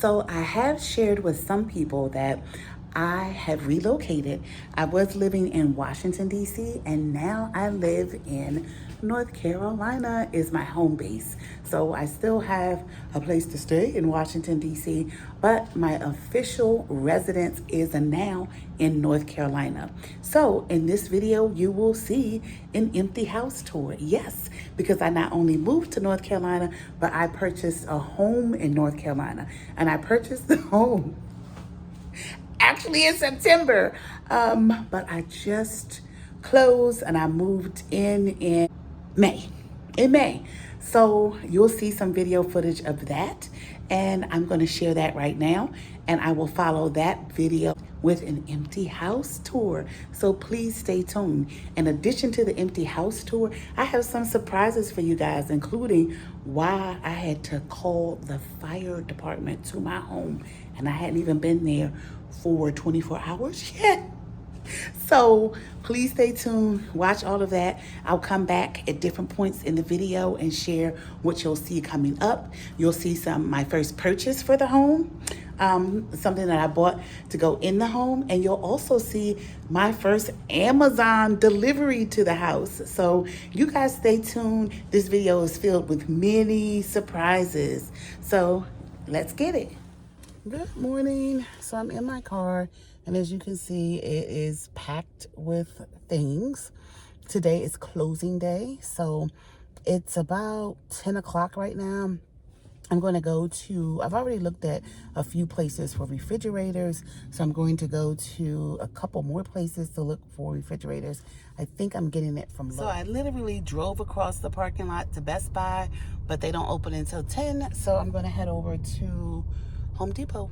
So I have shared with some people that I have relocated. I was living in Washington, D.C., and now I live in North Carolina is my home base. So I still have a place to stay in Washington, D.C., but my official residence is now in North Carolina. So in this video, you will see an empty house tour. Yes, because I not only moved to North Carolina, but I purchased a home in North Carolina. And I purchased the home actually in September. But I just closed and I moved in May. In May. So you'll see some video footage of that. And I'm going to share that right now. And I will follow that video with an empty house tour. So please stay tuned. In addition to the empty house tour, I have some surprises for you guys, including why I had to call the fire department to my home. And I hadn't even been there for 24 hours yet. So please stay tuned, watch all of that. I'll come back at different points in the video and share what you'll see coming up. You'll see my first purchase for the home, something that I bought to go in the home. And you'll also see my first Amazon delivery to the house. So you guys stay tuned. This video is filled with many surprises. So let's get it. Good morning. So I'm in my car, and as you can see, it is packed with things. Today is closing day, so it's about 10 o'clock right now. I'm going to go to, I've already looked at a few places for refrigerators, so I'm going to go to a couple more places to look for refrigerators. I think I'm getting it from Lowe's. So I literally drove across the parking lot to Best Buy, but they don't open until 10, so I'm going to head over to Home Depot.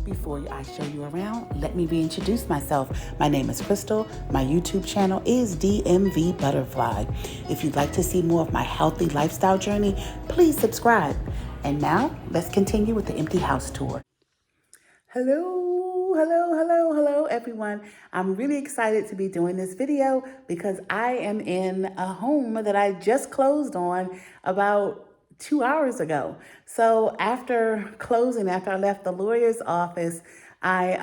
Before I show you around, let me reintroduce myself. My name is Crystal. My YouTube channel is DMVButterfly. If you'd like to see more of my healthy lifestyle journey, please subscribe. And now, let's continue with the empty house tour. Hello, everyone. I'm really excited to be doing this video because I am in a home that I just closed on about 2 hours ago. So after closing, after I left the lawyer's office, I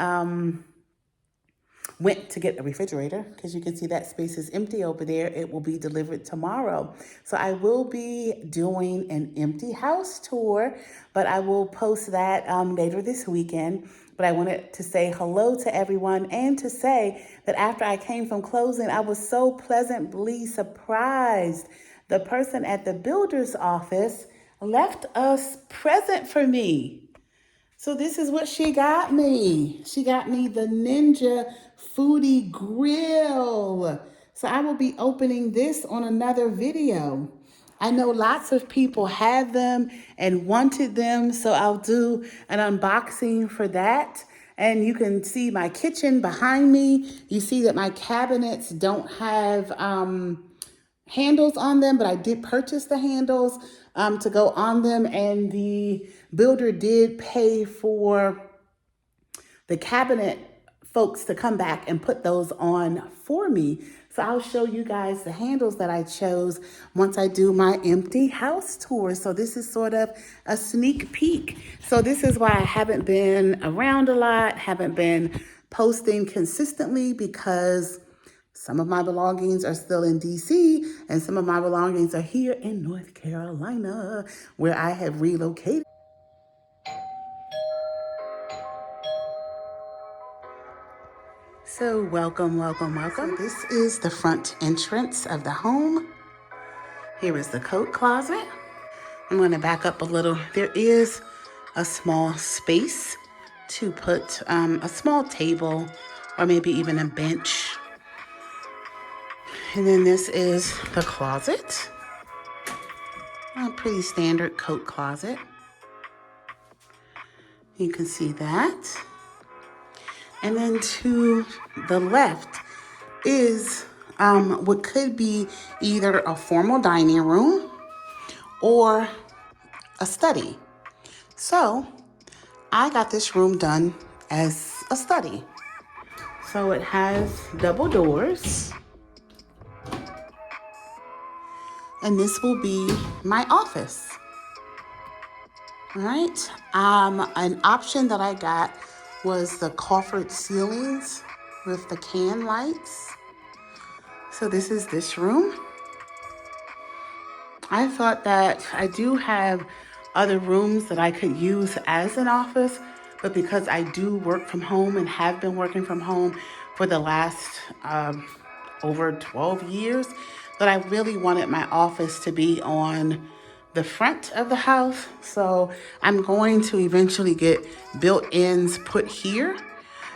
went to get a refrigerator because you can see that space is empty over there. It will be delivered tomorrow. So I will be doing an empty house tour, but I will post that later this weekend. But I wanted to say hello to everyone and to say that after I came from closing, I was so pleasantly surprised. The person at the builder's office left a present for me. So this is what she got me. She got me the Ninja Foodie Grill. So I will be opening this on another video. I know lots of people had them and wanted them, so I'll do an unboxing for that. And you can see my kitchen behind me. You see that my cabinets don't have handles on them, but I did purchase the handles to go on them, and the builder did pay for the cabinet folks to come back and put those on for me. So I'll show you guys the handles that I chose once I do my empty house tour. So this is sort of a sneak peek. So this is why I haven't been around a lot, haven't been posting consistently, because some of my belongings are still in DC and some of my belongings are here in North Carolina, where I have relocated. So welcome. So this is the front entrance of the home. Here is the coat closet. I'm going to back up a little. There is a small space to put a small table or maybe even a bench. And then this is the closet. A pretty standard coat closet. You can see that. And then to the left is what could be either a formal dining room or a study. So I got this room done as a study. So it has double doors. And this will be my office. All right. An option that I got was the coffered ceilings with the can lights. So this is this room. I thought that I do have other rooms that I could use as an office, but because I do work from home and have been working from home for the last over 12 years, that I really wanted my office to be on the front of the house. So I'm going to eventually get built-ins put here.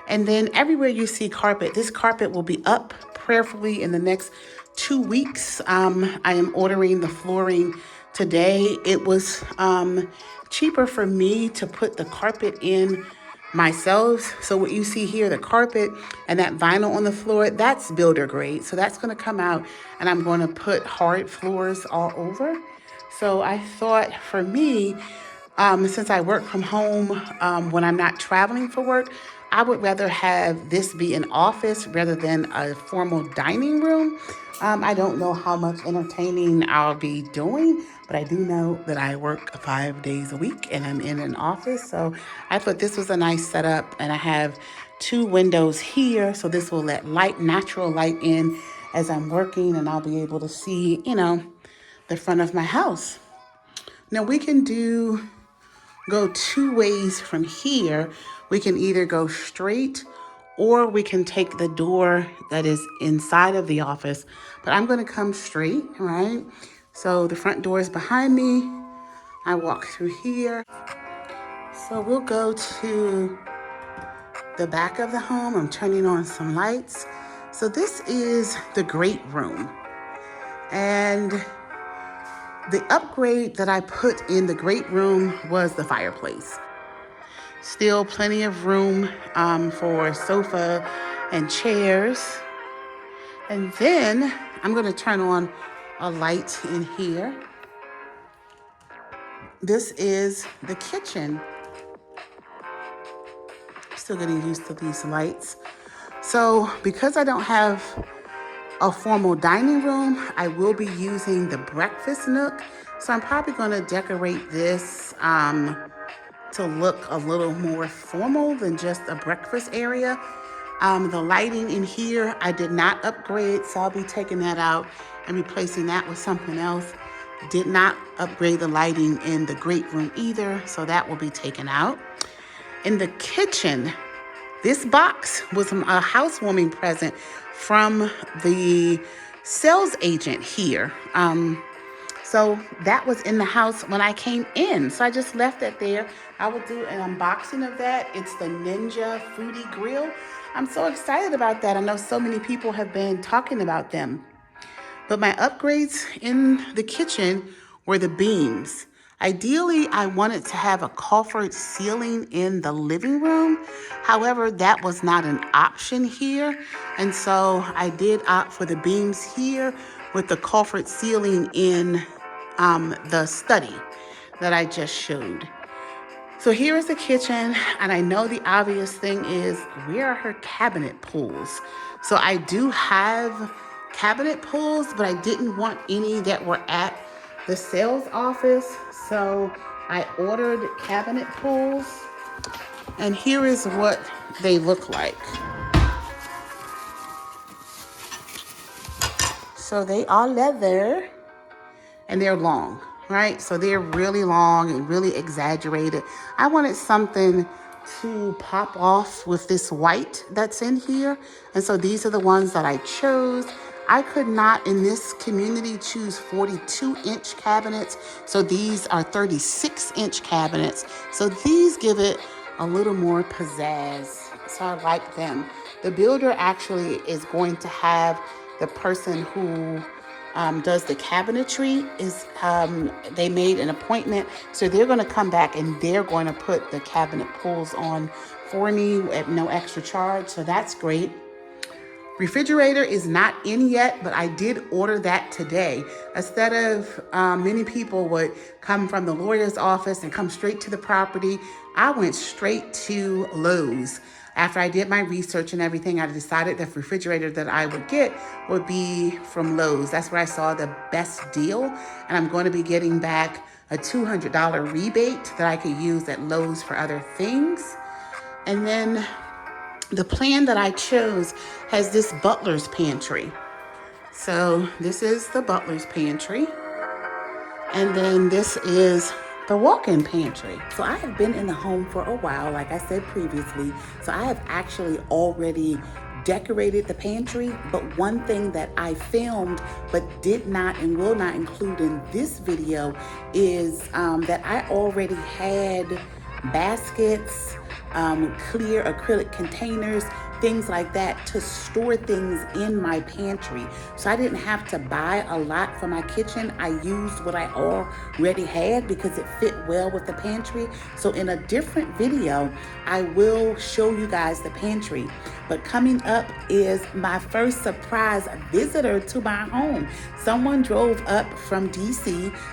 And then everywhere you see carpet, this carpet will be up prayerfully in the next 2 weeks. I am ordering the flooring today. It was cheaper for me to put the carpet in myself. So what you see here, the carpet and that vinyl on the floor, that's builder grade. So that's going to come out and I'm going to put hard floors all over. So I thought for me, since I work from home when I'm not traveling for work, I would rather have this be an office rather than a formal dining room. I don't know how much entertaining I'll be doing, but I do know that I work 5 days a week and I'm in an office. So I thought this was a nice setup, and I have 2 windows here. So this will let light, natural light in as I'm working, and I'll be able to see, the front of my house. Now we can go 2 ways from here. We can either go straight or we can take the door that is inside of the office. But I'm going to come straight, right? So the front door is behind me. I walk through here. So we'll go to the back of the home. I'm turning on some lights. So this is the great room. And the upgrade that I put in the great room was the fireplace. Still plenty of room for sofa and chairs. And then I'm going to turn on a light in here. This is the kitchen. Still getting used to these lights. So because I don't have a formal dining room, I will be using the breakfast nook. So I'm probably going to decorate this to look a little more formal than just a breakfast area. The lighting in here, I did not upgrade, so I'll be taking that out and replacing that with something else. Did not upgrade the lighting in the great room either, so that will be taken out. In the kitchen, this box was a housewarming present from the sales agent here. So that was in the house when I came in. So I just left that there. I will do an unboxing of that. It's the Ninja Foodie Grill. I'm so excited about that. I know so many people have been talking about them. But my upgrades in the kitchen were the beams. Ideally, I wanted to have a coffered ceiling in the living room. However, that was not an option here. And so I did opt for the beams here with the coffered ceiling in the study that I just showed. So here is the kitchen, and I know the obvious thing is, where are her cabinet pulls? So I do have cabinet pulls, but I didn't want any that were at the sales office. So I ordered cabinet pulls, and here is what they look like. So they are leather and they're long, right? So they're really long and really exaggerated. I wanted something to pop off with this white that's in here. And so these are the ones that I chose. I could not in this community choose 42-inch cabinets. So these are 36-inch cabinets. So these give it a little more pizzazz. So I like them. The builder actually is going to have the person who does the cabinetry they made an appointment, so they're going to come back and they're going to put the cabinet pulls on for me at no extra charge. So that's great. Refrigerator is not in yet, but I did order that today. Instead of many people would come from the lawyer's office and come straight to the property, I went straight to Lowe's. After I did my research and everything, I decided the refrigerator that I would get would be from Lowe's. That's where I saw the best deal. And I'm going to be getting back a $200 rebate that I could use at Lowe's for other things. And then the plan that I chose has this butler's pantry. So this is the butler's pantry. And then this is the walk-in pantry. So I have been in the home for a while, like I said previously. So I have actually already decorated the pantry, but one thing that I filmed but did not and will not include in this video is that I already had baskets, clear acrylic containers, things like that to store things in my pantry. So I didn't have to buy a lot for my kitchen. I used what I already had because it fit well with the pantry. So in a different video, I will show you guys the pantry. But coming up is my first surprise visitor to my home. Someone drove up from DC,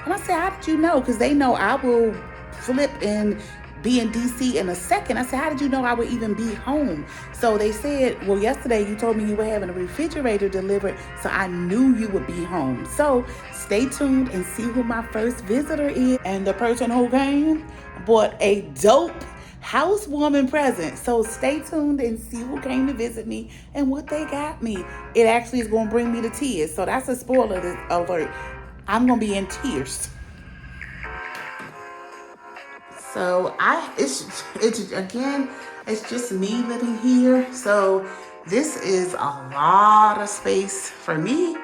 and I said, how did you know? Because they know I will flip and be in DC in a second. I said, how did you know I would even be home? So they said, well, yesterday you told me you were having a refrigerator delivered, so I knew you would be home. So stay tuned and see who my first visitor is. And the person who came bought a dope housewarming present. So stay tuned and see who came to visit me and what they got me. It actually is going to bring me to tears. So that's a spoiler alert. I'm going to be in tears. So it's just me living here. So this is a lot of space for me,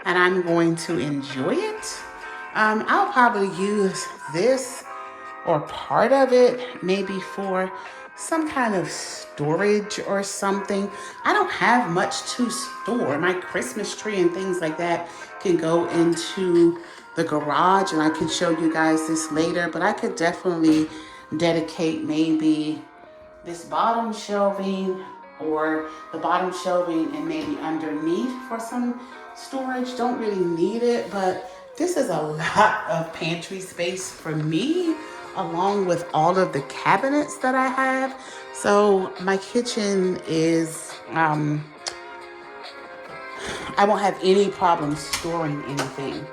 and I'm going to enjoy it. I'll probably use this or part of it maybe for some kind of storage or something. I don't have much to store. My Christmas tree and things like that can go into the garage, and I can show you guys this later, but I could definitely dedicate maybe this bottom shelving or the bottom shelving and maybe underneath for some storage. Don't really need it, but this is a lot of pantry space for me, along with all of the cabinets that I have. So my kitchen is, I won't have any problem storing anything.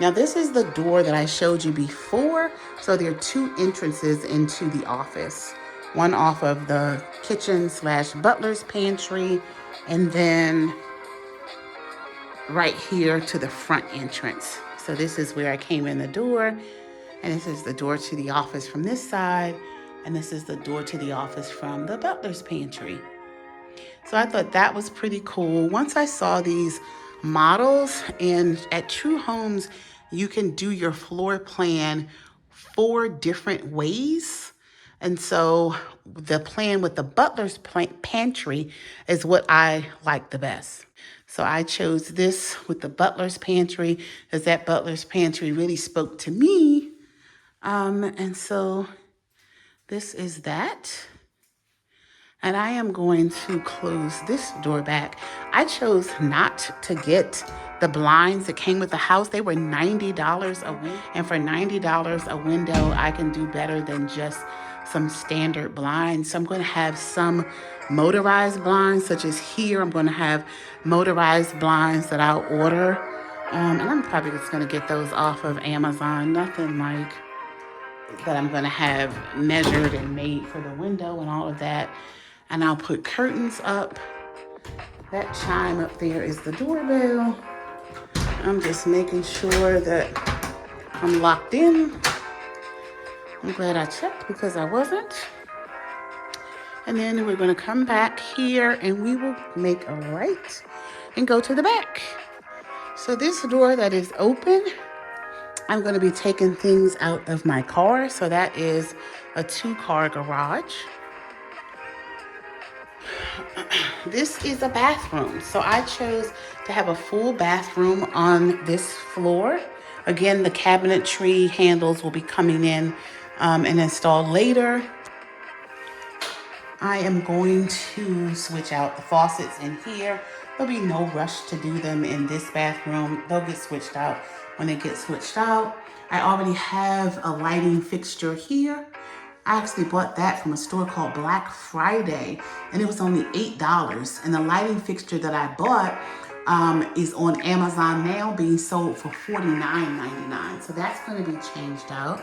Now this is the door that I showed you before. So there are two entrances into the office. One off of the kitchen / butler's pantry, and then right here to the front entrance. So this is where I came in the door, and this is the door to the office from this side, and this is the door to the office from the butler's pantry. So I thought that was pretty cool. Once I saw these models, and at True Homes, you can do your floor plan 4 different ways. And so the plan with the butler's pantry is what I like the best. So I chose this with the butler's pantry because that butler's pantry really spoke to me. And so this is that. And I am going to close this door back. I chose not to get the blinds that came with the house. They were $90 a window. And for $90 a window, I can do better than just some standard blinds. So I'm going to have some motorized blinds, such as here. I'm going to have motorized blinds that I'll order. And I'm probably just going to get those off of Amazon. Nothing like that I'm going to have measured and made for the window and all of that. And I'll put curtains up. That chime up there is the doorbell. I'm just making sure that I'm locked in. I'm glad I checked because I wasn't. And then we're going to come back here and we will make a right and go to the back. So this door that is open, I'm going to be taking things out of my car. So that is a 2-car garage. This is a bathroom. So I chose to have a full bathroom on this floor. Again, the cabinetry handles will be coming in and installed later. I am going to switch out the faucets in here. There'll be no rush to do them in this bathroom. They'll get switched out when they get switched out. I already have a lighting fixture here. I actually bought that from a store called Black Friday, and it was only $8. And the lighting fixture that I bought is on Amazon now being sold for $49.99. So that's going to be changed out.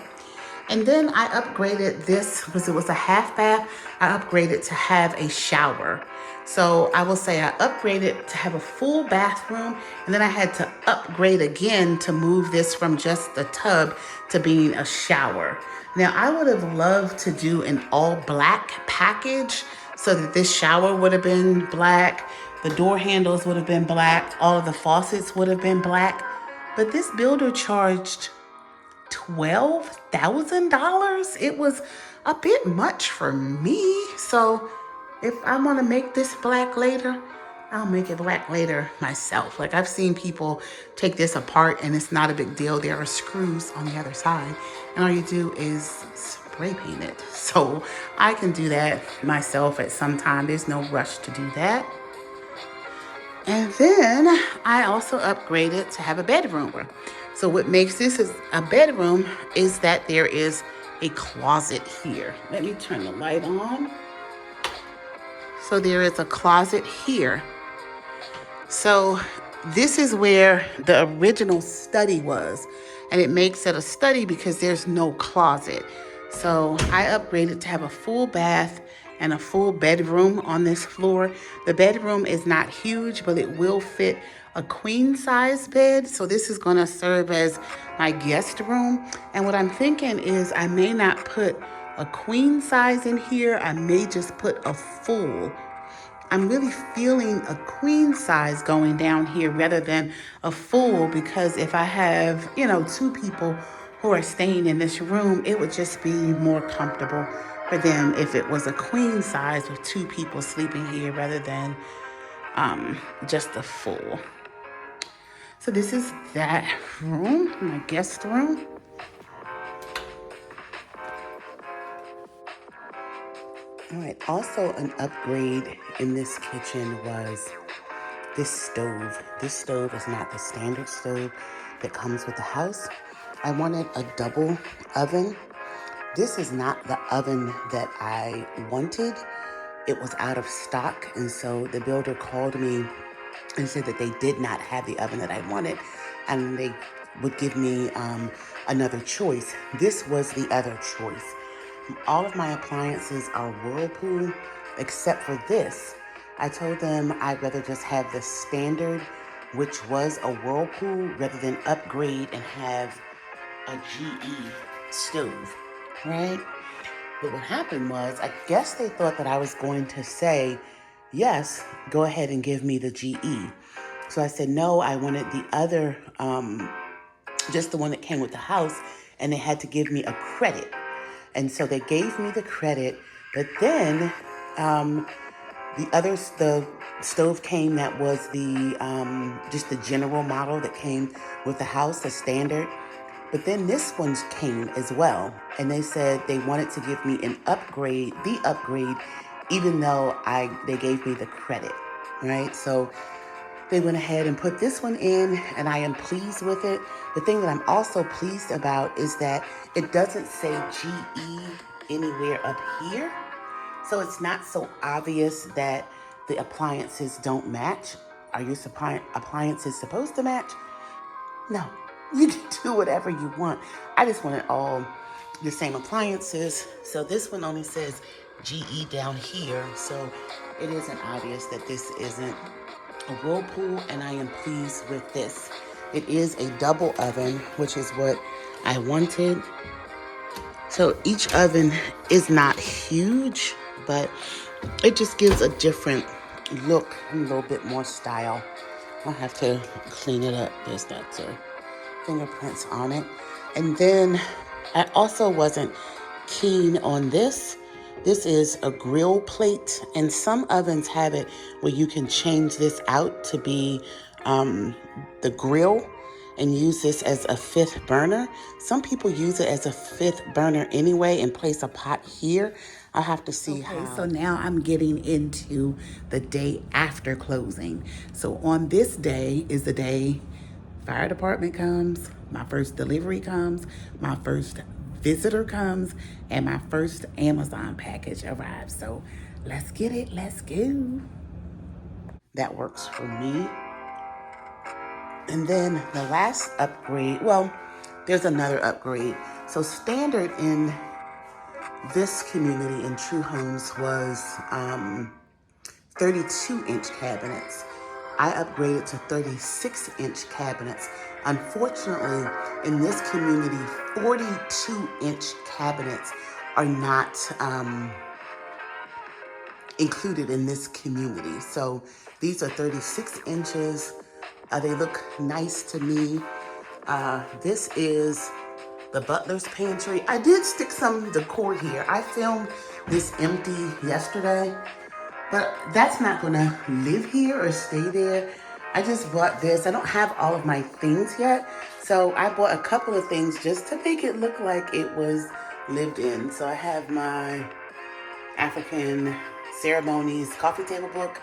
And then I upgraded this because it was a half bath. I upgraded to have a shower. So I will say I upgraded to have a full bathroom, and then I had to upgrade again to move this from just a tub to being a shower. Now I would have loved to do an all black package so that this shower would have been black, the door handles would have been black, all of the faucets would have been black. But this builder charged $12,000. It was a bit much for me. So if I want to make this black later, I'll make it black later myself. Like, I've seen people take this apart and it's not a big deal. There are screws on the other side, and all you do is spray paint it. So I can do that myself at some time. There's no rush to do that. And then I also upgraded to have a bedroom. So what makes this a bedroom is that there is a closet here. Let me turn the light on. So there is a closet here. So this is where the original study was. And it makes it a study because there's no closet. So I upgraded to have a full bath and a full bedroom on this floor. The bedroom is not huge, but it will fit a queen size bed. So this is gonna serve as my guest room. And what I'm thinking is I may not put a queen size in here. I may just put a full. I'm really feeling a queen size going down here rather than a full, because if I have, two people who are staying in this room, it would just be more comfortable for them if it was a queen size with two people sleeping here rather than just a full. So this is that room, my guest room. All right, also an upgrade in this kitchen was this stove. This stove is not the standard stove that comes with the house. I wanted a double oven. This is not the oven that I wanted. It was out of stock, and so the builder called me and said that they did not have the oven that I wanted, and they would give me another choice. This was the other choice. All of my appliances are Whirlpool, except for this. I told them I'd rather just have the standard, which was a Whirlpool, rather than upgrade and have a GE stove, right? But what happened was, I guess they thought that I was going to say, yes, go ahead and give me the GE. So I said, no, I wanted the other, just the one that came with the house, and they had to give me a credit. And so they gave me the credit, but then the stove came that was the just the general model that came with the house, the standard. But then this one came as well, and they said they wanted to give me the upgrade, even though they gave me the credit, right? So they went ahead and put this one in, and I am pleased with it. The thing that I'm also pleased about is that it doesn't say GE anywhere up here. So it's not so obvious that the appliances don't match. Are your appliances supposed to match? No, you can do whatever you want. I just wanted all the same appliances. So this one only says GE down here. So it isn't obvious that this isn't a Whirlpool, and I am pleased with this. It is a double oven, which is what I wanted. So each oven is not huge, but it just gives a different look, a little bit more style. I'll have to clean it up. There's got fingerprints on it. And then I also wasn't keen on this. This is a grill plate, and some ovens have it where you can change this out to be the grill and use this as a fifth burner. Some people use it as a fifth burner anyway and place a pot here. I'll have to see how. So now I'm getting into the day after closing. So on this day is the day fire department comes, my first delivery comes, my first visitor comes, and my first Amazon package arrives. So let's get it, let's go. That works for me. And then the last upgrade, well, there's another upgrade. So standard in this community in True Homes was 32-inch cabinets. I upgraded to 36-inch cabinets. Unfortunately, in this community, 42-inch cabinets are not included in this community. So these are 36 inches. They look nice to me. This is the butler's pantry. I did stick some decor here. I filmed this empty yesterday, but that's not gonna live here or stay there. I just bought this. I don't have all of my things yet, so I bought a couple of things just to make it look like it was lived in. So I have my African ceremonies coffee table book,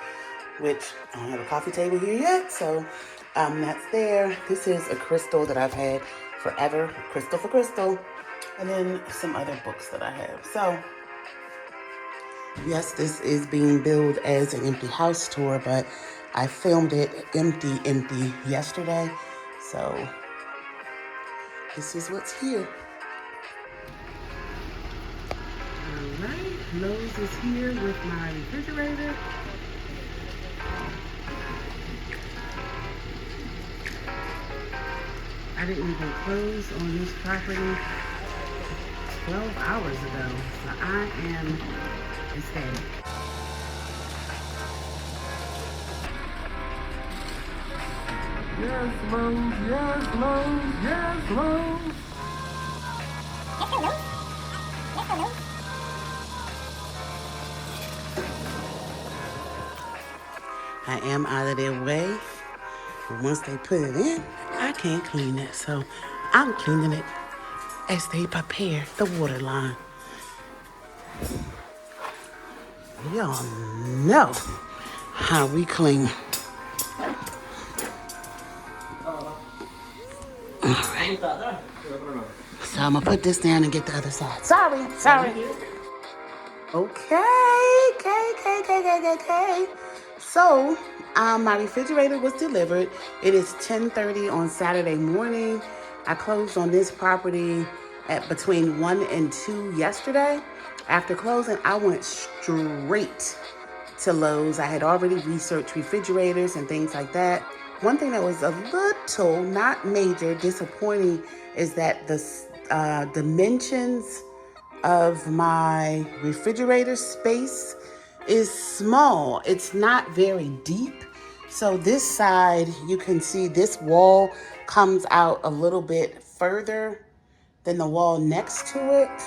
which I don't have a coffee table here yet, so that's there. This is a crystal that I've had forever, crystal for crystal, and then some other books that I have. So yes, this is being billed as an empty house tour, but I filmed it empty yesterday, so this is what's here. All right, Lowe's is here with my refrigerator. I didn't even close on this property 12 hours ago, so I am ecstatic. Yes, Lowe's, yes, Lowe's, yes, Lowe's. I am out of their way, but once they put it in, I can't clean it. So I'm cleaning it as they prepare the water line. Y'all know how we clean. All right. So I'm gonna put this down and get the other side. Sorry. Okay. So, my refrigerator was delivered. It is 10:30 on Saturday morning. I closed on this property at between 1 and 2 yesterday. After closing, I went straight to Lowe's. I had already researched refrigerators and things like that. One thing that was a little, not major, disappointing is that the dimensions of my refrigerator space is small. It's not very deep. So this side, you can see this wall comes out a little bit further than the wall next to it,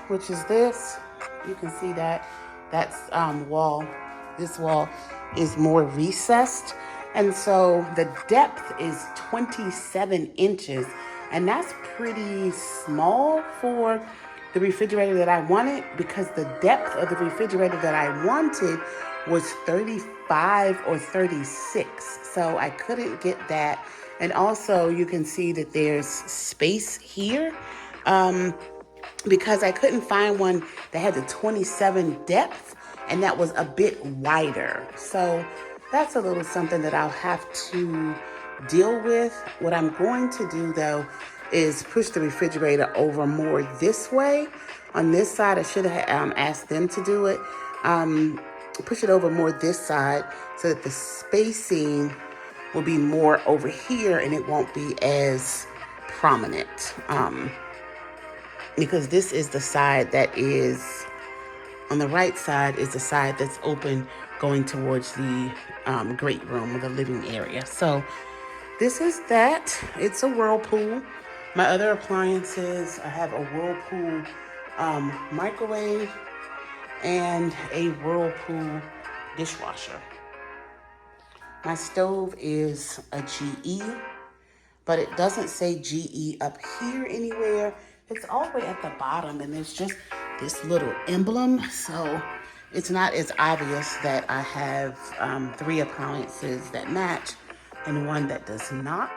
which is this. You can see that that's wall. This wall is more recessed. And so the depth is 27 inches. And that's pretty small for the refrigerator that I wanted, because the depth of the refrigerator that I wanted was 35 or 36. So I couldn't get that. And also you can see that there's space here. Because I couldn't find one that had the 27 depth, and that was a bit wider. So that's a little something that I'll have to deal with. What I'm going to do though is push the refrigerator over more this way. On this side, I should have asked them to do it. Push it over more this side so that the spacing will be more over here and it won't be as prominent. Because this is the side that is, on the right side is the side that's open going towards the great room or the living area. So this is that. It's a Whirlpool. My other appliances, I have a Whirlpool microwave and a Whirlpool dishwasher. My stove is a GE, but it doesn't say GE up here anywhere. It's all the way at the bottom, and there's just this little emblem, so it's not as obvious that I have 3 appliances that match and one that does not.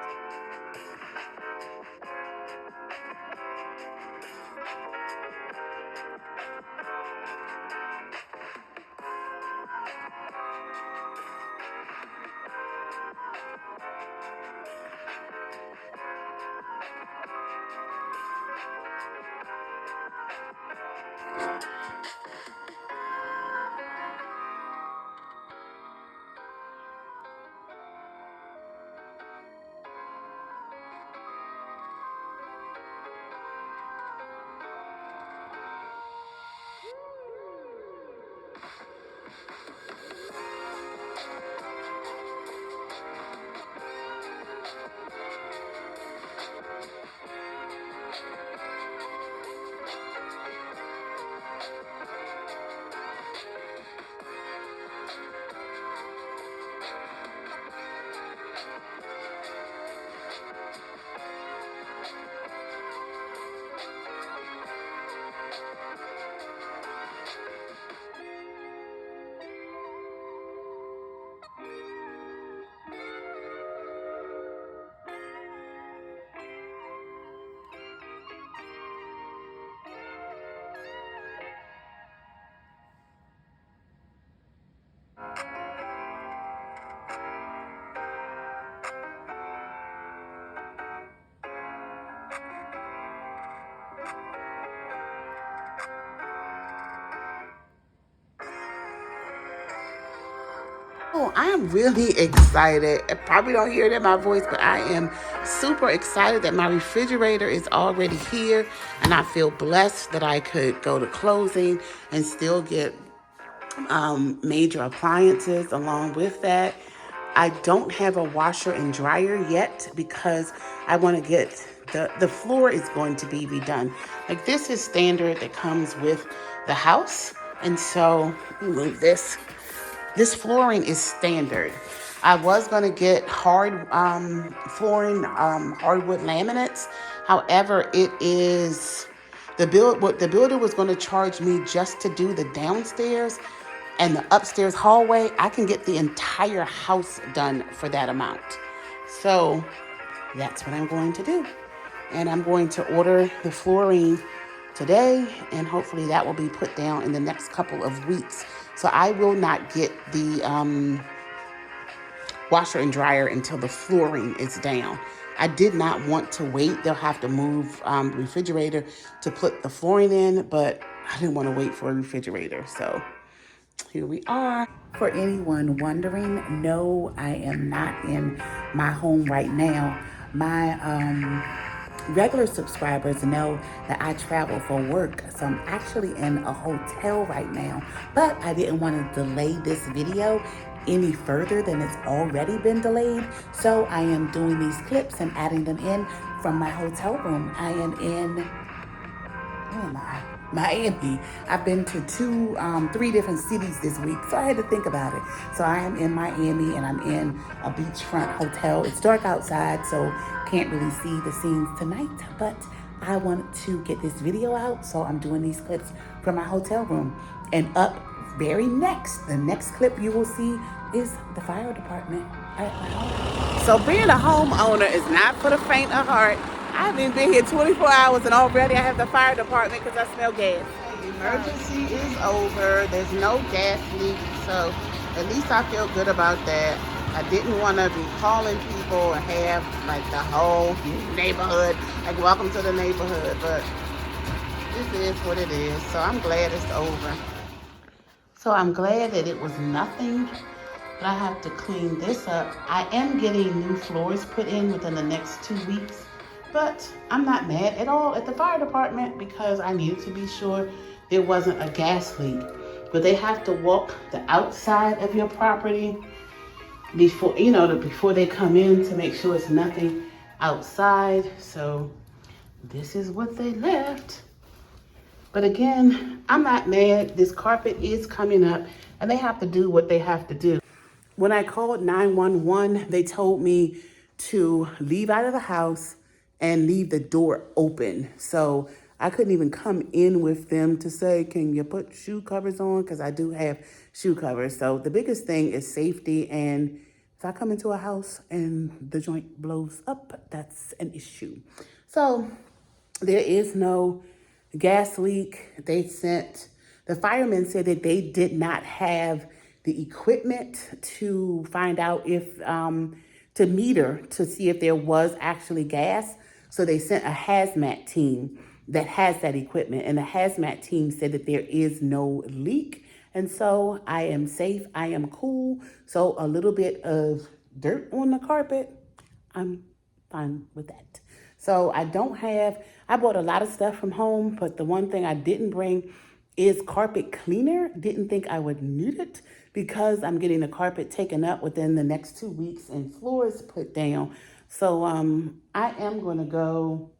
Oh, I am really excited. I probably don't hear it in my voice, but I am super excited that my refrigerator is already here, and I feel blessed that I could go to closing and still get major appliances along with that. I don't have a washer and dryer yet because I want to get the floor is going to be redone. Like, this is standard that comes with the house, and so move this. This flooring is standard. I was going to get hard flooring, hardwood laminates. However, it is what the builder was going to charge me just to do the downstairs and the upstairs hallway. I can get the entire house done for that amount. So that's what I'm going to do. And I'm going to order the flooring today, and hopefully that will be put down in the next couple of weeks. So I will not get the washer and dryer until the flooring is down. I did not want to wait. They'll have to move the refrigerator to put the flooring in, but I didn't want to wait for a refrigerator. So here we are. For anyone wondering, no, I am not in my home right now. My regular subscribers know that I travel for work, so I'm actually in a hotel right now. But I didn't want to delay this video any further than it's already been delayed. So I am doing these clips and adding them in from my hotel room. I am in, where am I? Miami. I've been to three different cities this week, so I had to think about it. So I am in Miami, and I'm in a beachfront hotel. It's dark outside, so can't really see the scenes tonight, but I wanted to get this video out, so I'm doing these clips from my hotel room. And up the next clip you will see is the fire department at my home. So being a homeowner is not for the faint of heart. I haven't been here 24 hours and already I have the fire department because I smell gas. Emergency is over. There's no gas leak, so at least I feel good about that. I didn't want to be calling people and have like the whole neighborhood, like welcome to the neighborhood, but this is what it is. So I'm glad it's over. So I'm glad that it was nothing, but I have to clean this up. I am getting new floors put in within the next 2 weeks, but I'm not mad at all at the fire department because I needed to be sure there wasn't a gas leak. But they have to walk the outside of your property before they come in to make sure it's nothing outside. So this is what they left. But again, I'm not mad. This carpet is coming up and they have to do what they have to do. When I called 911, they told me to leave out of the house and leave the door open. So I couldn't even come in with them to say, can you put shoe covers on? Because I do have shoe covers. So the biggest thing is safety. And if I come into a house and the joint blows up, that's an issue. So there is no gas leak. The firemen said that they did not have the equipment to find out to meter to see if there was actually gas. So they sent a hazmat team that has that equipment, and the hazmat team said that there is no leak. And so I am safe, I am cool. So a little bit of dirt on the carpet, I'm fine with that. So I bought a lot of stuff from home, but the one thing I didn't bring is carpet cleaner. Didn't think I would need it because I'm getting the carpet taken up within the next 2 weeks and floors put down. So I am going to go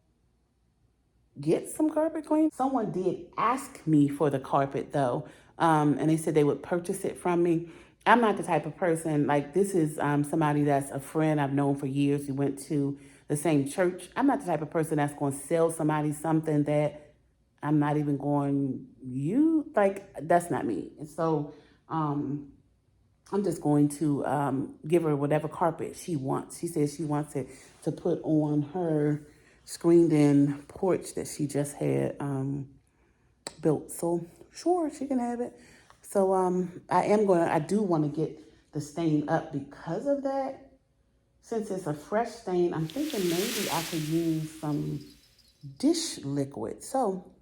get some carpet clean. Someone did ask me for the carpet though, and they said they would purchase it from me. I'm not the type of person, like this is somebody that's a friend I've known for years. We went to the same church. I'm not the type of person that's going to sell somebody something that I'm not even going that's not me. And so I'm just going to give her whatever carpet she wants. She says she wants it to put on her screened-in porch that she just had built. So sure, she can have it. So I do want to get the stain up because of that. Since it's a fresh stain, I'm thinking maybe I could use some dish liquid. So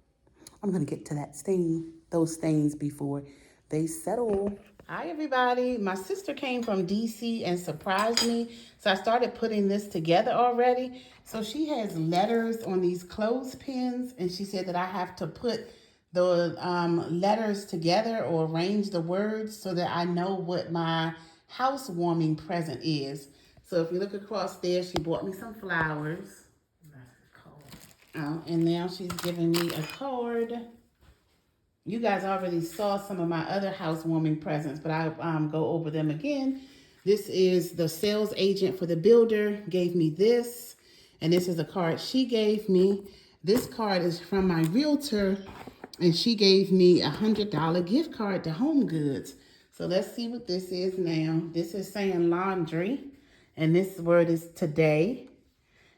I'm gonna get to those stains before they settle. Hi everybody. My sister came from DC and surprised me. So I started putting this together already. So she has letters on these clothespins and she said that I have to put the letters together or arrange the words so that I know what my housewarming present is. So if you look across there, she bought me some flowers. And now she's giving me a card. You guys already saw some of my other housewarming presents, but I'll go over them again. This is the sales agent for the builder gave me this, and this is a card she gave me. This card is from my realtor, and she gave me a $100 gift card to Home Goods. So let's see what this is now. This is saying laundry, and this word is today.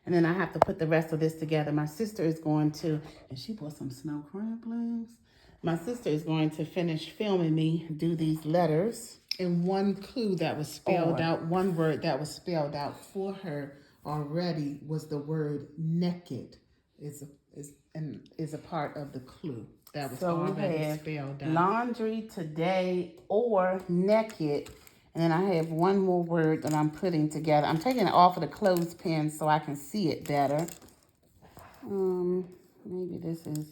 And then I have to put the rest of this together. My sister is going to, and she bought some snow crumplings. My sister is going to finish filming me do these letters. And one clue that was spelled out, one word that was spelled out for her already was the word naked is a part of the clue that was already spelled out. Laundry today or naked. And then I have one more word that I'm putting together. I'm taking it off of the clothespin so I can see it better. Maybe this is...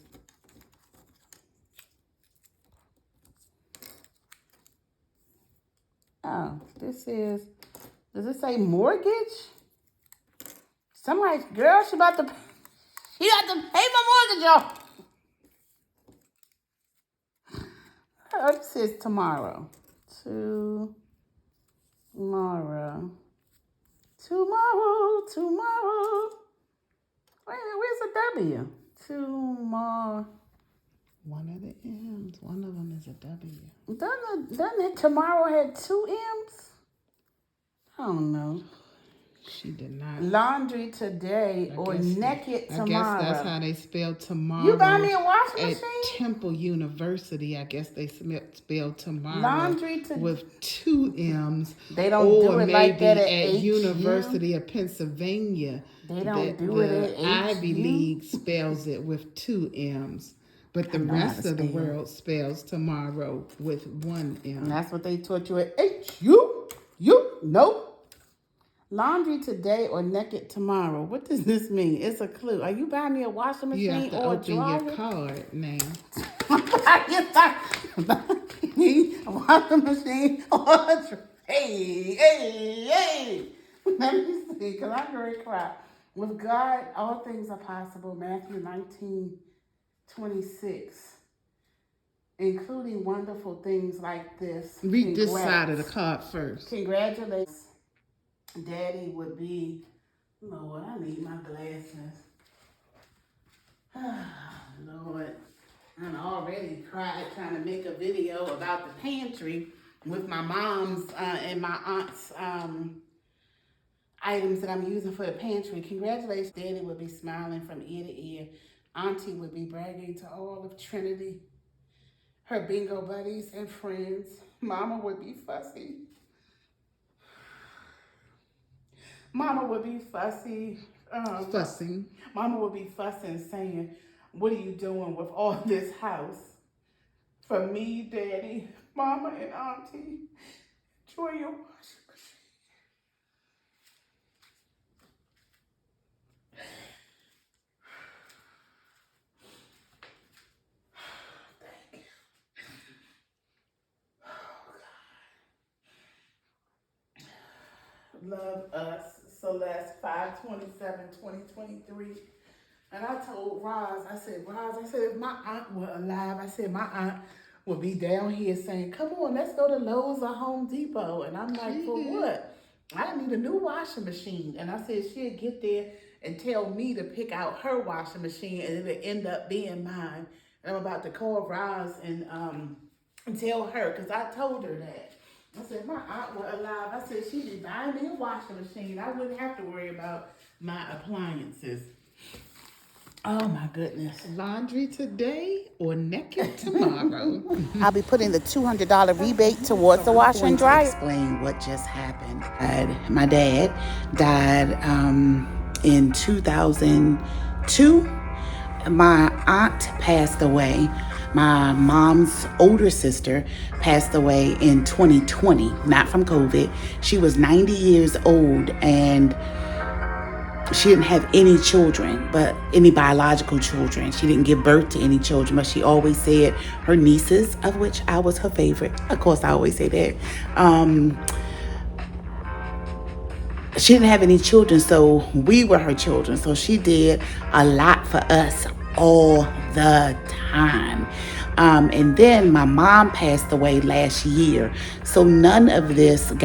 Oh, this is... Does it say mortgage? Somebody, girl, she about to pay my mortgage off. Oh, this says tomorrow. Tomorrow. Wait a minute, where's the W? Tomorrow. One of the M's. One of them is a W. Doesn't it tomorrow had two M's? I don't know. She did not. Laundry today or naked tomorrow. I guess that's how they spell tomorrow. You buy me a washing machine? At Temple University, I guess they spell tomorrow. Laundry today. With two M's. They don't do it like that at University of Pennsylvania. They don't do it at Ivy League spells it with two M's. But the rest of the world spells tomorrow with one M. And that's what they taught you at HU? Nope. Laundry today or naked tomorrow. What does this mean? It's a clue. Are you buying me a washing machine or a dryer? You have to open your card now. A washing machine or a dryer. Hey. Let me see, because I'm going to cry. With God, all things are possible. Matthew 19:26. Including wonderful things like this. Read this side of the card first. Congratulations. Daddy would be, Lord, I need my glasses. Lord, I already cried trying to make a video about the pantry with my mom's and my aunt's items that I'm using for the pantry. Congratulations. Daddy would be smiling from ear to ear. Auntie would be bragging to all of Trinity, her bingo buddies and friends. Mama would be fussy. Mama would be fussy. Fussing. Mama would be fussing, saying, what are you doing with all this house? For me, Daddy, Mama, and Auntie, enjoy your washing machine. Thank you. Oh, God. Love us. Celeste 5/27/2023. And I told Roz, I said, if my aunt were alive, my aunt would be down here saying, come on, let's go to Lowe's or Home Depot. And I'm like, for what? I need a new washing machine. And I said, she'd get there and tell me to pick out her washing machine, and it would end up being mine. And I'm about to call Roz and tell her, because I told her that. I said, if my aunt were alive, I said, she'd be buying me a washing machine. I wouldn't have to worry about my appliances. Oh, my goodness. Laundry today or naked tomorrow? I'll be putting the $200 rebate towards the washer and dryer. Explain what just happened. My dad died in 2002. my aunt passed away. My mom's older sister passed away in 2020, not from COVID. She was 90 years old and she didn't have any children, but any biological children. She didn't give birth to any children, but she always said her nieces, of which I was her favorite. Of course, I always say that. She didn't have any children, so we were her children. So she did a lot for us all the time. And then my mom passed away last year. So none of them,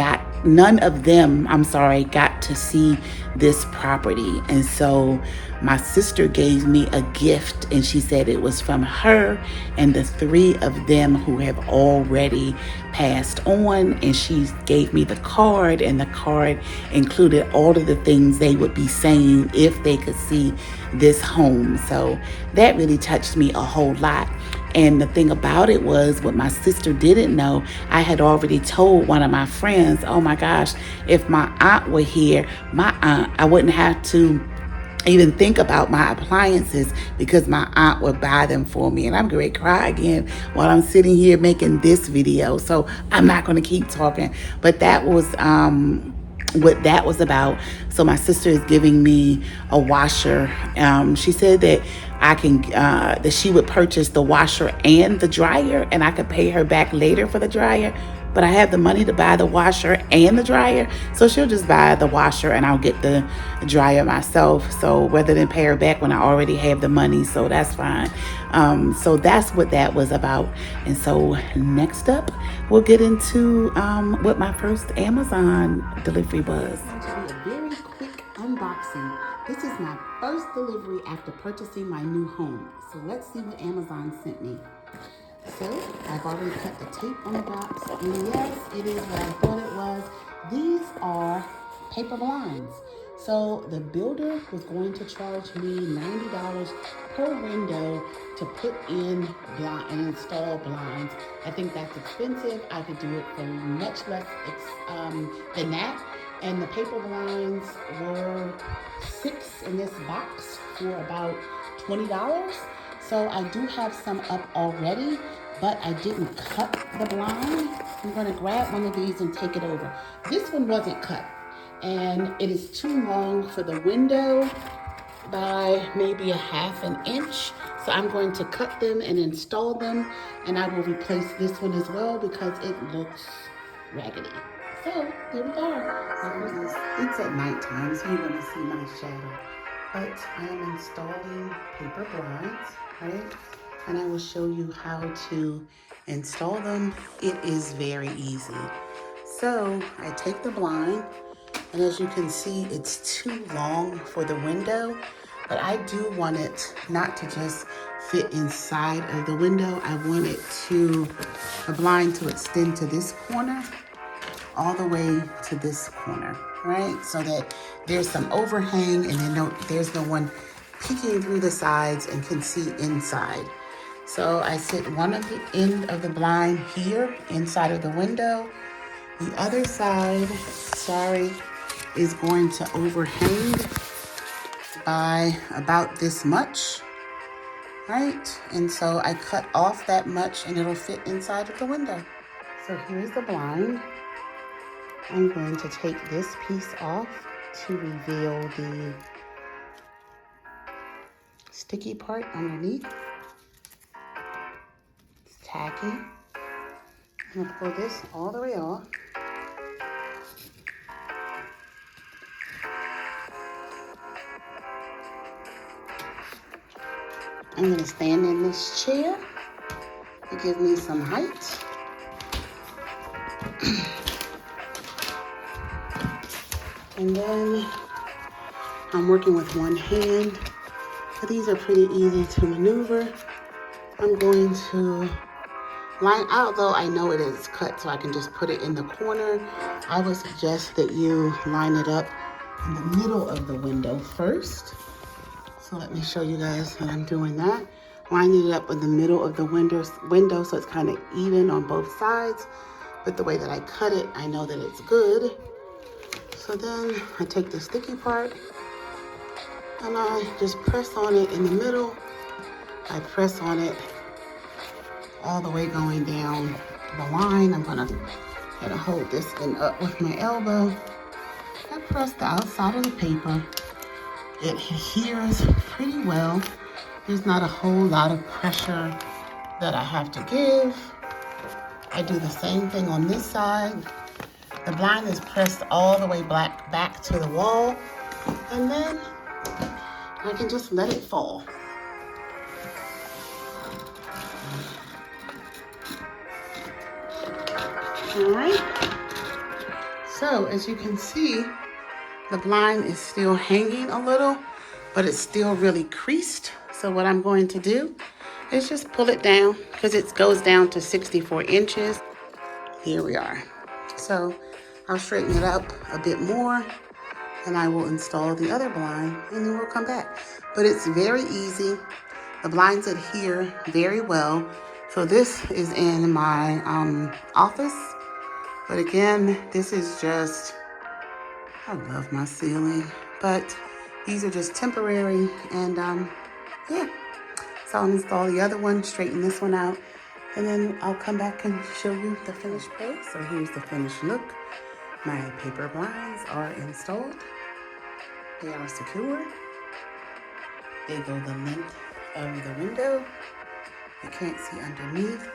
got to see this property. And so my sister gave me a gift, and she said it was from her and the three of them who have already passed on. And she gave me the card, and the card included all of the things they would be saying if they could see this home. So that really touched me a whole lot. And the thing about it was, what my sister didn't know, I had already told one of my friends, oh my gosh, if my aunt were here, I wouldn't have to even think about my appliances because my aunt would buy them for me. And I'm going to cry again while I'm sitting here making this video. So I'm not going to keep talking. But that was what that was about. So my sister is giving me a washer. She said that that she would purchase the washer and the dryer, and I could pay her back later for the dryer. But I have the money to buy the washer and the dryer, so she'll just buy the washer and I'll get the dryer myself. So rather than pay her back when I already have the money, so that's fine. So that's what that was about. And so next up, we'll get into what my first Amazon delivery was. It's going to be a very quick unboxing. This is my first delivery after purchasing my new home. So let's see what Amazon sent me. So I've already cut the tape on the box, and yes, it is what I thought it was. These are paper blinds. So the builder was going to charge me $90 per window to put in and install blinds. I think that's expensive. I could do it for much less than that. And the paper blinds were 6 in this box for about $20. So I do have some up already, but I didn't cut the blind. I'm going to grab one of these and take it over. This one wasn't cut, and it is too long for the window by maybe ½ an inch. So I'm going to cut them and install them, and I will replace this one as well because it looks raggedy. So here we are. It's at nighttime, so you're going to see my shadow. But I am installing paper blinds, right? And I will show you how to install them. It is very easy. So I take the blind, and as you can see, it's too long for the window, but I do want it not to just fit inside of the window. I want the blind to extend to this corner, all the way to this corner, right? So that there's some overhang and then there's no one peeking through the sides and can see inside. So I sit one of the end of the blind here inside of the window. The other side, is going to overhang by about this much, right? And so I cut off that much and it'll fit inside of the window. So here's the blind. I'm going to take this piece off to reveal the sticky part underneath. It's tacky. I'm going to pull this all the way off. I'm going to stand in this chair to give me some height. And then I'm working with one hand. But these are pretty easy to maneuver. I'm going to line, although I know it is cut, so I can just put it in the corner. I would suggest that you line it up in the middle of the window first. So let me show you guys how I'm doing that. Lining it up in the middle of the window so it's kind of even on both sides. But the way that I cut it, I know that it's good. So then I take the sticky part and I just press on it in the middle I press on it all the way going down the line. I'm gonna hold this one up with my elbow. I press the outside of the paper. It adheres pretty well. There's not a whole lot of pressure that I have to give. I do the same thing on this side. The blind is pressed all the way back to the wall, and then I can just let it fall. All right. So as you can see, the blind is still hanging a little, but it's still really creased. So what I'm going to do is just pull it down because it goes down to 64 inches. Here we are. So I'll straighten it up a bit more and I will install the other blind and then we'll come back. But it's very easy. The blinds adhere very well. So this is in my office. But again, this is just, I love my ceiling, but these are just temporary and yeah. So I'll install the other one, straighten this one out, and then I'll come back and show you the finished place. So here's the finished look. My paper blinds are installed. They are secure. They go the length of the window. You can't see underneath.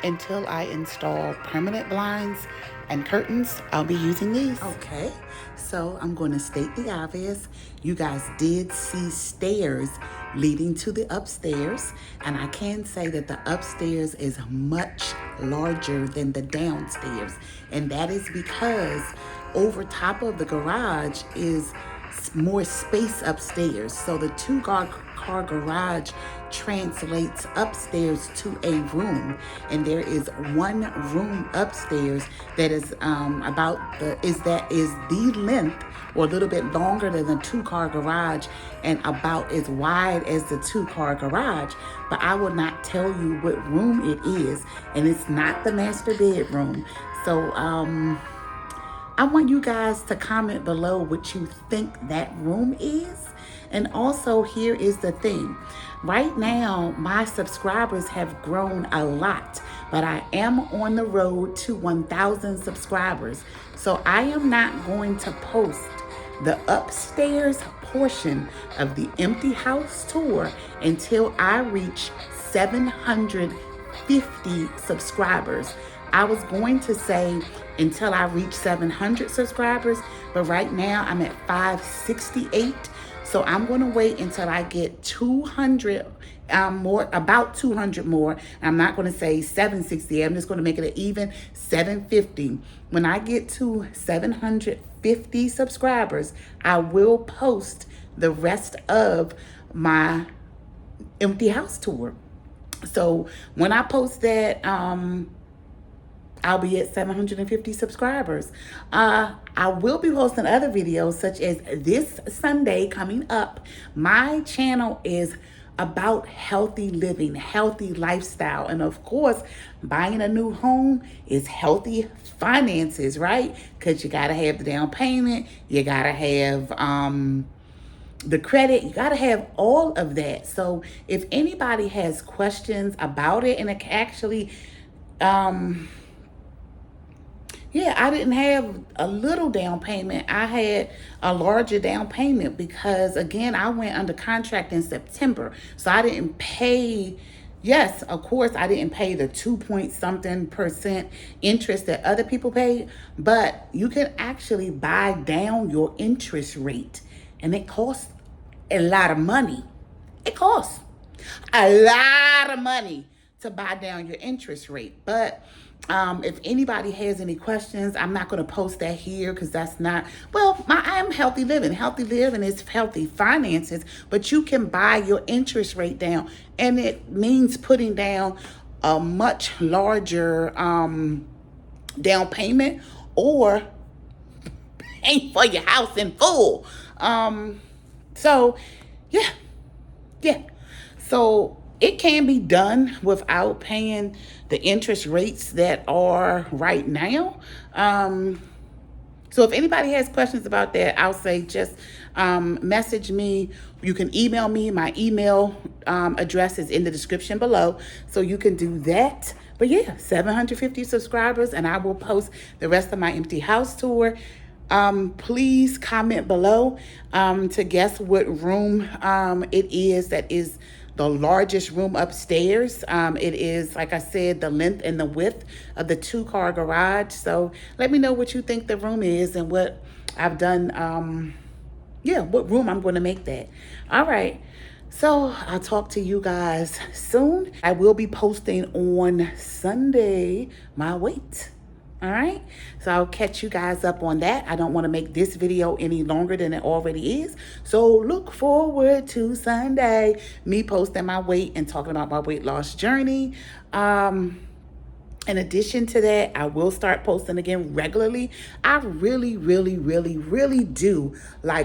Until I install permanent blinds and curtains, I'll be using these. Okay, so I'm going to state the obvious. You guys did see stairs leading to the upstairs, and I can say that the upstairs is much larger than the downstairs, and that is because over top of the garage is more space upstairs. So the two-car garage translates upstairs to a room, and there is one room upstairs that is the length or a little bit longer than the two-car garage and about as wide as the two-car garage. But I will not tell you what room it is, and it's not the master bedroom. So I want you guys to comment below what you think that room is. And also, here is the thing. Right now, my subscribers have grown a lot, but I am on the road to 1,000 subscribers. So I am not going to post the upstairs portion of the empty house tour until I reach 750 subscribers. I was going to say until I reach 700 subscribers, but right now I'm at 568. So I'm going to wait until I get 200 more, about 200 more. I'm not going to say 760. I'm just going to make it an even 750. When I get to 750 subscribers, I will post the rest of my empty house tour. So when I post that, I'll be at 750 subscribers. I will be posting other videos such as this Sunday coming up. My channel is about healthy living, healthy lifestyle. And of course, buying a new home is healthy finances, right? Because you got to have the down payment. You got to have the credit. You got to have all of that. So if anybody has questions about it, and it actually, yeah, I didn't have a little down payment. I had a larger down payment because, again, I went under contract in September. So I didn't pay, yes, of course, I didn't pay the 2-point-something% interest that other people paid. But you can actually buy down your interest rate. And it costs a lot of money. It costs a lot of money to buy down your interest rate. But if anybody has any questions, I'm not going to post that here because that's not, well, I am healthy living. Healthy living is healthy finances, but you can buy your interest rate down, and it means putting down a much larger down payment or paying for your house in full. So yeah. So it can be done without paying the interest rates that are right now. So if anybody has questions about that, I'll say just message me. You can email me. My email address is in the description below, so you can do that. But yeah, 750 subscribers, and I will post the rest of my empty house tour. Please comment below to guess what room it is that is the largest room upstairs. It is, like I said, the length and the width of the 2-car garage. So let me know what you think the room is and what I've done. Yeah, what room I'm going to make that. All right. So I'll talk to you guys soon. I will be posting on Sunday my weight. All right. So I'll catch you guys up on that. I don't want to make this video any longer than it already is. So look forward to Sunday, me posting my weight and talking about my weight loss journey. In addition to that, I will start posting again regularly. I really, really, really, really do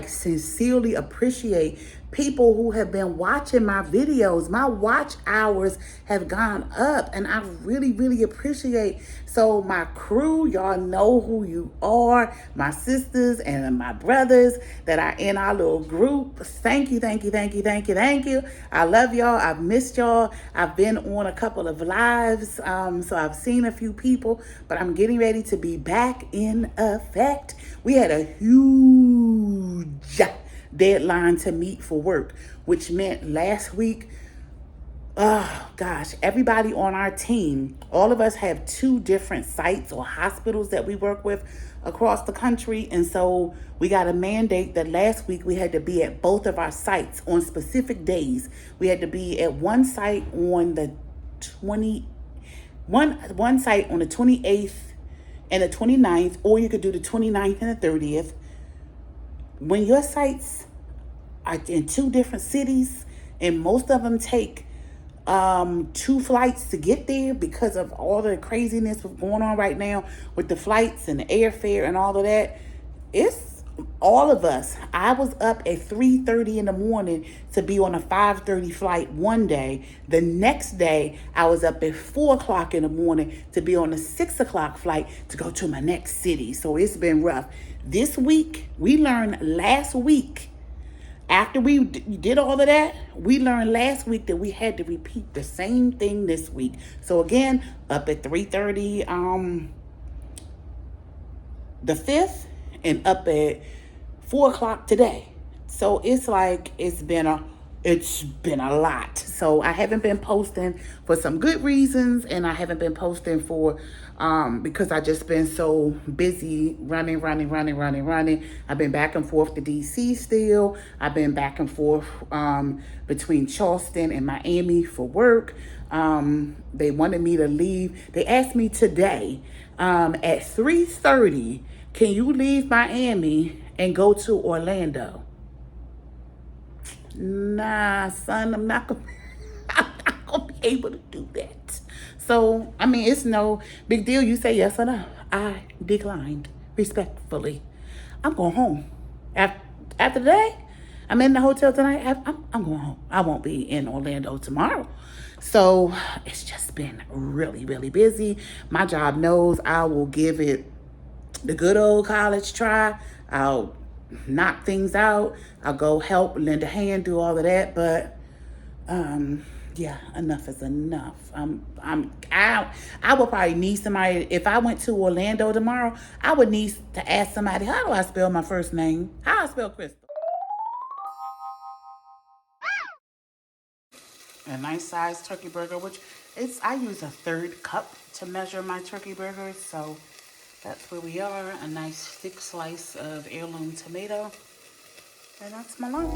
sincerely appreciate people who have been watching my videos. My watch hours have gone up, and I really, really appreciate. So my crew, y'all know who you are, my sisters and my brothers that are in our little group. Thank you, thank you, thank you, thank you, thank you. I love y'all. I've missed y'all. I've been on a couple of lives, so I've seen a few people, but I'm getting ready to be back in effect. We had a huge deadline to meet for work, which meant last week, oh gosh, everybody on our team, all of us have 2 different sites or hospitals that we work with across the country. And so we got a mandate that last week we had to be at both of our sites on specific days. We had to be at one site on the one site on the 28th and the 29th, or you could do the 29th and the 30th. When your sites are in 2 different cities, and most of them take 2 flights to get there because of all the craziness going on right now with the flights and the airfare and all of that, it's all of us. I was up at 3:30 in the morning to be on a 5:30 flight one day. The next day, I was up at 4 o'clock in the morning to be on a 6 o'clock flight to go to my next city. So it's been rough. This week, we learned last week, after we did all of that, we learned last week that we had to repeat the same thing this week. So again, up at 3:30 the 5th, and up at 4 o'clock today. So it's been a lot. So I haven't been posting for some good reasons, and I haven't been posting for because I just been so busy running. I've been back and forth to DC still. I've been back and forth between Charleston and Miami for work. They wanted me to leave. They asked me today at 3:30, can you leave Miami and go to Orlando? Nah, son, I'm not gonna be able to do that. So, I mean, it's no big deal. You say yes or no. I declined respectfully. I'm going home. After today, I'm in the hotel tonight. I'm going home. I won't be in Orlando tomorrow. So, it's just been really, really busy. My job knows I will give it the good old college try. I'll knock things out. I'll go help, lend a hand, do all of that. But yeah, enough is enough. I would probably need somebody. If I went to Orlando tomorrow, I would need to ask somebody, how do I spell my first name? How do I spell Crystal? A nice sized turkey burger, which I use a 1/3 cup to measure my turkey burgers. So that's where we are. A nice thick slice of heirloom tomato. And that's my lunch.